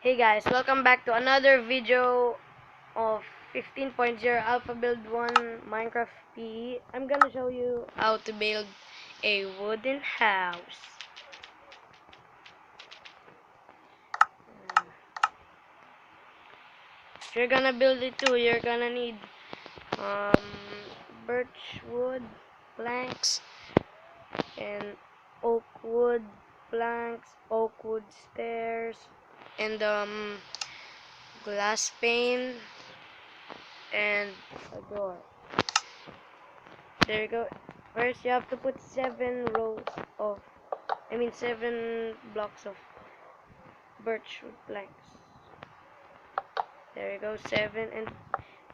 Hey guys, welcome back to another video of 15.0 Alpha Build 1 Minecraft PE. I'm gonna show you how to build a wooden house. If you're gonna build it too, you're gonna need birch wood planks and oak wood planks, oak wood stairs, and glass pane and a door. There you go. First, you have to put 7 blocks of birch wood planks. There you go, 7, and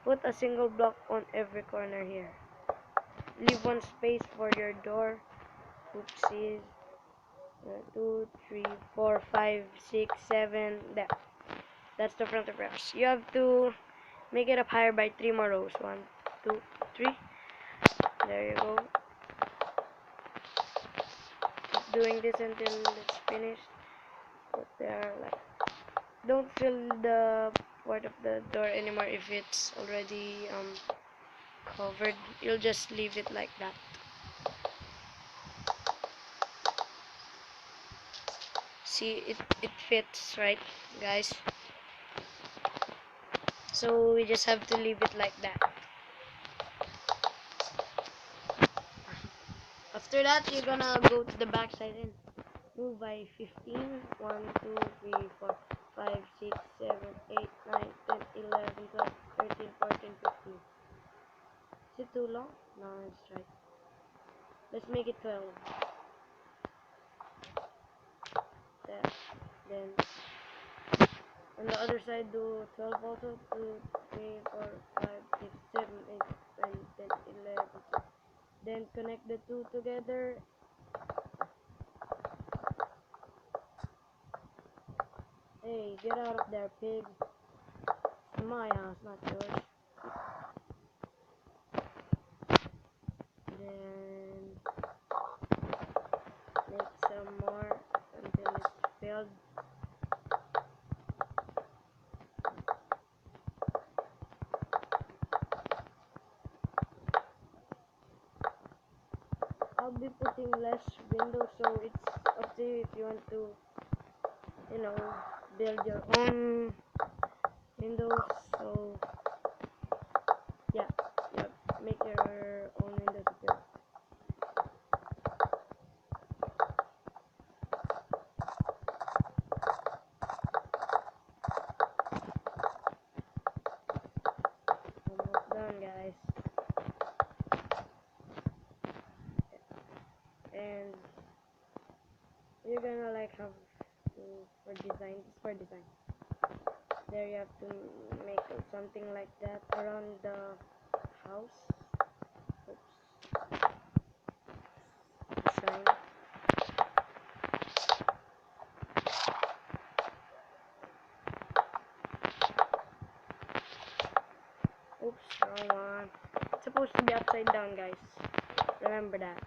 put a single block on every corner here. Leave one space for your door. Oopsies. 2, 3, 4, 5, 6, 7. That's the front of your house. You have to make it up higher by 3 more rows. 1, 2, 3. There you go. Keep doing this until it's finished. But there, like, don't fill the part of the door anymore if it's already covered. You'll just leave it like that. See, it fits, right, guys? So we just have to leave it like that. After that, you're gonna go to the back side and move by 15. 1, 2, 3, 4, 5, 6, 7, 8, 9, 10, 11, 12, 13, 14, 15. Is it too long? No, it's right. Let's make it 12. There. Then on the other side, do 12 also. 2, 3, 4, 5, 6, 7, 8, 9, 10, 11, 12. Then connect the two together. Hey, get out of there, pig. It's my house, not yours. Then make some more until it's filled. I'll be putting less windows, so it's up to you if you want to, build your own windows. So yeah, make your own windows if you. Almost done, guys. And you're gonna like have to for design. This for design. There you have to make something like that around the house. Oops. Design. Oops, wrong one. It's supposed to be upside down, guys. Remember that.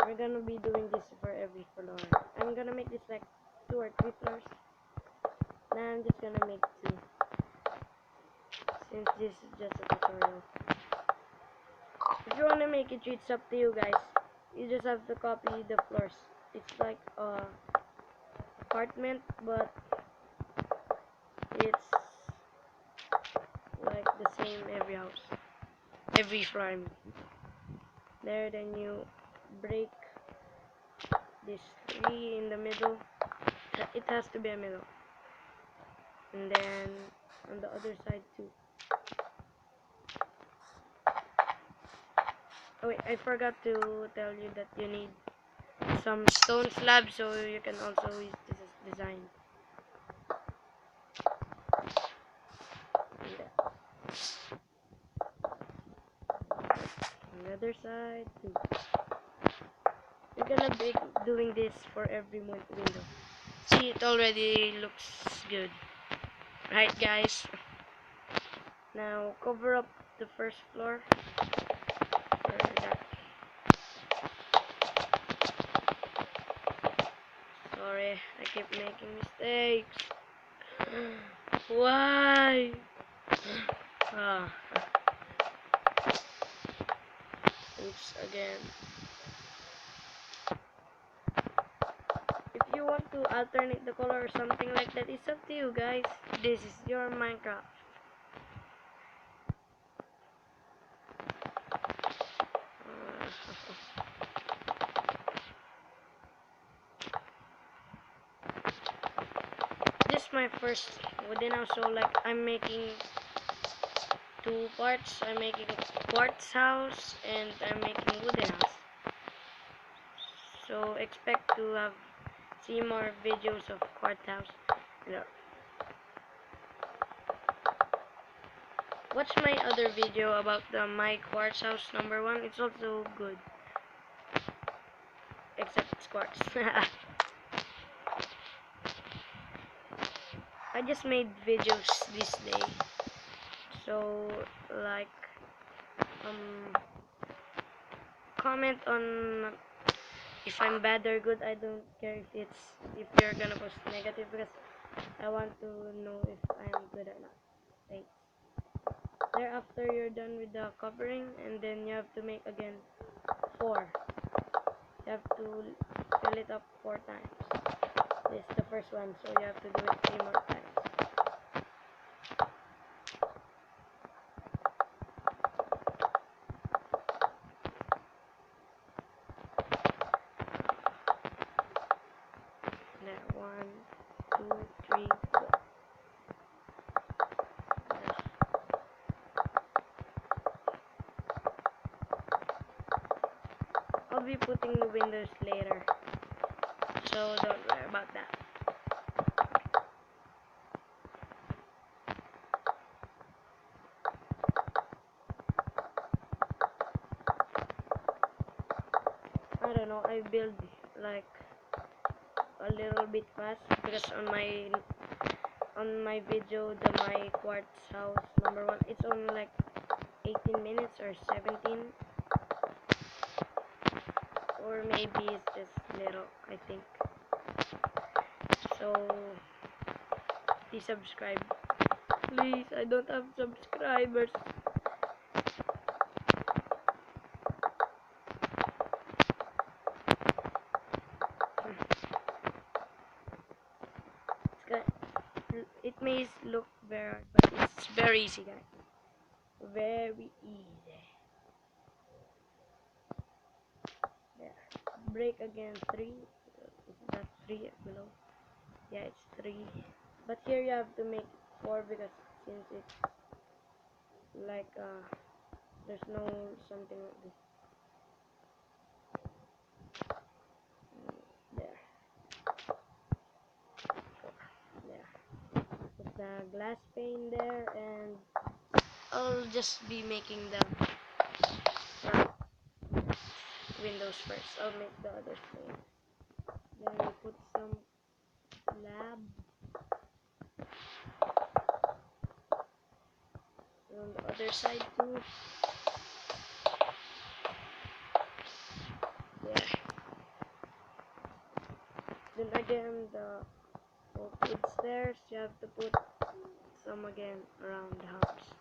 We're gonna be doing this for every floor. I'm gonna make this like 2 or 3 floors. Now I'm just gonna make 2. Since this is just a tutorial. If you wanna make it 3, it's up to you guys. You just have to copy the floors. It's like a apartment, but it's like the same every house. Every floor, I mean. There, then you break this 3 in the middle. It has to be a middle. And then on the other side too. Oh wait, I forgot to tell you that you need some stone slabs so you can also use this as design. On the other side too. We're gonna be doing this for every window. See, it already looks good. Right, guys? Now cover up the first floor. Sorry, I keep making mistakes. Why? Ah, oops, again. If you want to alternate the color or something like that, it's up to you guys. This is your Minecraft. This is my first wooden house, so like I'm making two parts. I'm making a quartz house and I'm making wooden house. So expect to have see more videos of quartz house. Watch my other video about my quartz house #1. It's also good, except it's quartz. I just made videos this day, so like comment on if I'm bad or good. I don't care if you're gonna post negative, because I want to know if I'm good or not. Thanks. Thereafter, you're done with the covering, and then you have to make again 4. You have to fill it up 4 times. This is the first one, so you have to do it 3 more times. There, 1, 2, 3, go. I'll be putting the windows later, so don't worry about that. I don't know, I build like a little bit fast because on my video, my quartz house #1, it's only like 18 minutes or 17, or maybe it's just little, I think. So please subscribe, please. I don't have subscribers. It may look very hard, but it's very easy, guys. Very easy. There. Break again 3. Is that 3 below? Yeah, it's 3. But here you have to make 4, because since it's like there's no something like this. There. 4. There. Put the glass pane there, and I'll just be making the windows first. I'll make the other pane. Then we put some slab on the other side too. Yeah. Then again, the wood stairs, you have to put some again around the house.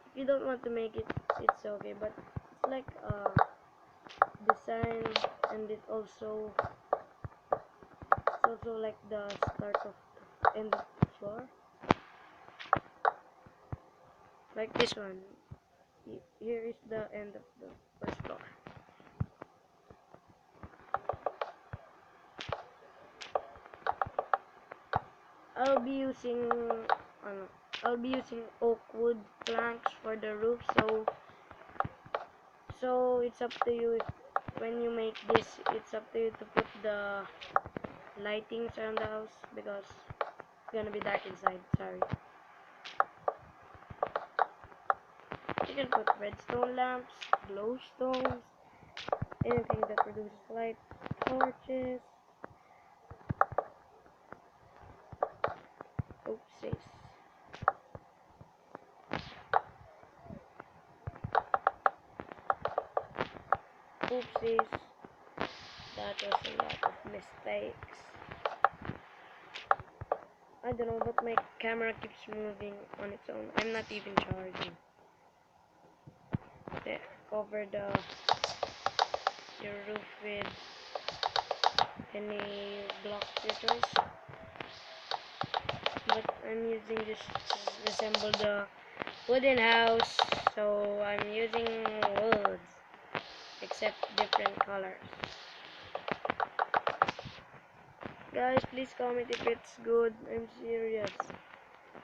If you don't want to make it, it's okay, but it's like design, and it's also like the start of the end of the floor. Like this one. Here is the end of the first floor. I'll be using oak wood planks for the roof, so it's up to you. When you make this, it's up to you to put the lightings around the house, because it's gonna be dark inside. Sorry. You can put redstone lamps, glowstones, anything that produces light, torches. Oopsies. Oopsies. That was a lot of mistakes. I don't know, but my camera keeps moving on its own. I'm not even charging. There, cover your roof with any block your choice. But I'm using this to resemble the wooden house, so I'm using woods, except different colors. Guys, please comment if it's good. I'm serious.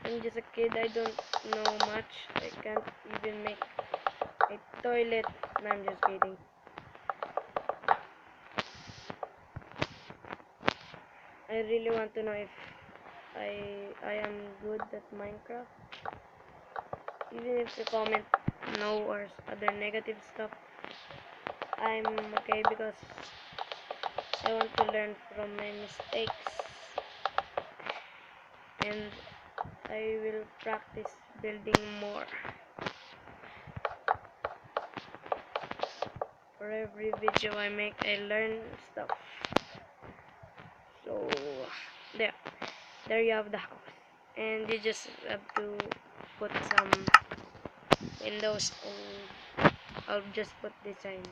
I'm just a kid. I don't know much. I can't even make a toilet. No, I'm just kidding. I really want to know if I am good at Minecraft. Even if you comment no or other negative stuff, I'm okay because I want to learn from my mistakes, and I will practice building more. For every video I make, I learn stuff. So there you have the house, and you just have to put some windows, and I'll just put designs.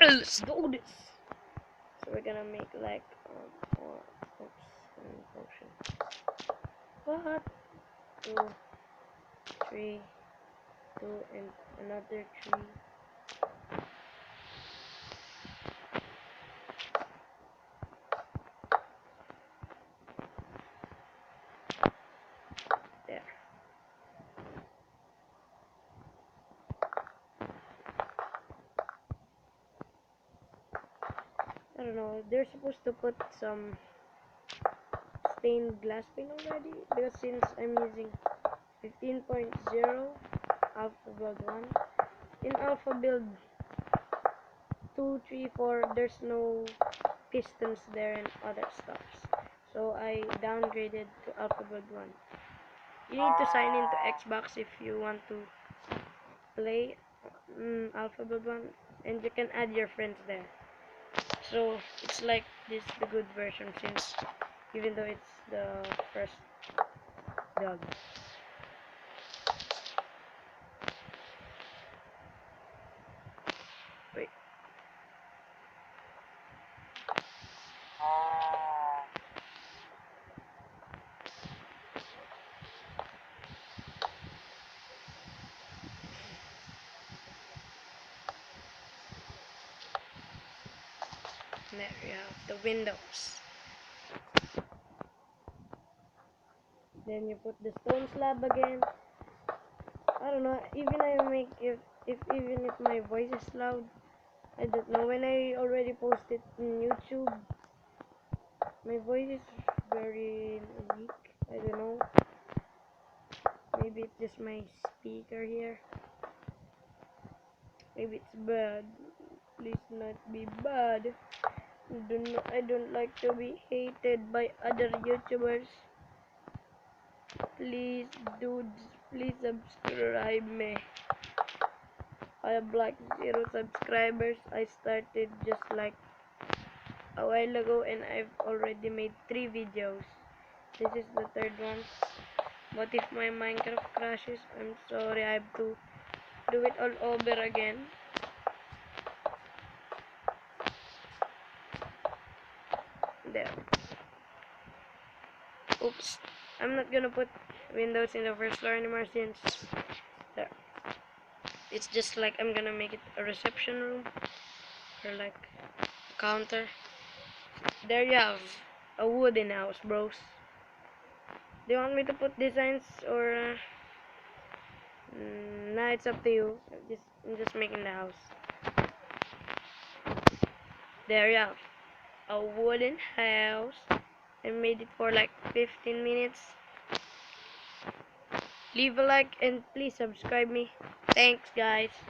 Let's do this. So we're gonna make like potion. 1, 2, 3, 2, and another 3. There. I don't know, they're supposed to put some stained glass paint already, because since I'm using 15.0 Alpha Build 1, in Alpha Build 2, 3, 4, there's no pistons there and other stuffs. So I downgraded to Alpha Build 1. You need to sign into Xbox if you want to play Alpha Build 1, and you can add your friends there. So it's like this the good version, since even though it's the first build. Wait. There you have the windows. Then you put the stone slab again. I don't know, even I make even if my voice is loud, I don't know. When I already posted in YouTube, my voice is very weak. I don't know. Maybe it's just my speaker here. Maybe it's bad. Please not be bad. I don't like to be hated by other YouTubers. Please, dudes, please subscribe me. I have like 0 subscribers. I started just like a while ago, and I've already made 3 videos. This is the 3rd one. But if my Minecraft crashes, I'm sorry. I have to do it all over again. There. Oops. I'm not gonna put windows in the first floor anymore, since there. It's just like I'm gonna make it a reception room, or like a counter. There you have a wooden house, bros. Do you want me to put designs, or nah, it's up to you. I'm just making the house. There you have a wooden house. I made it for like 15 minutes. Leave a like and please subscribe me. Thanks, guys.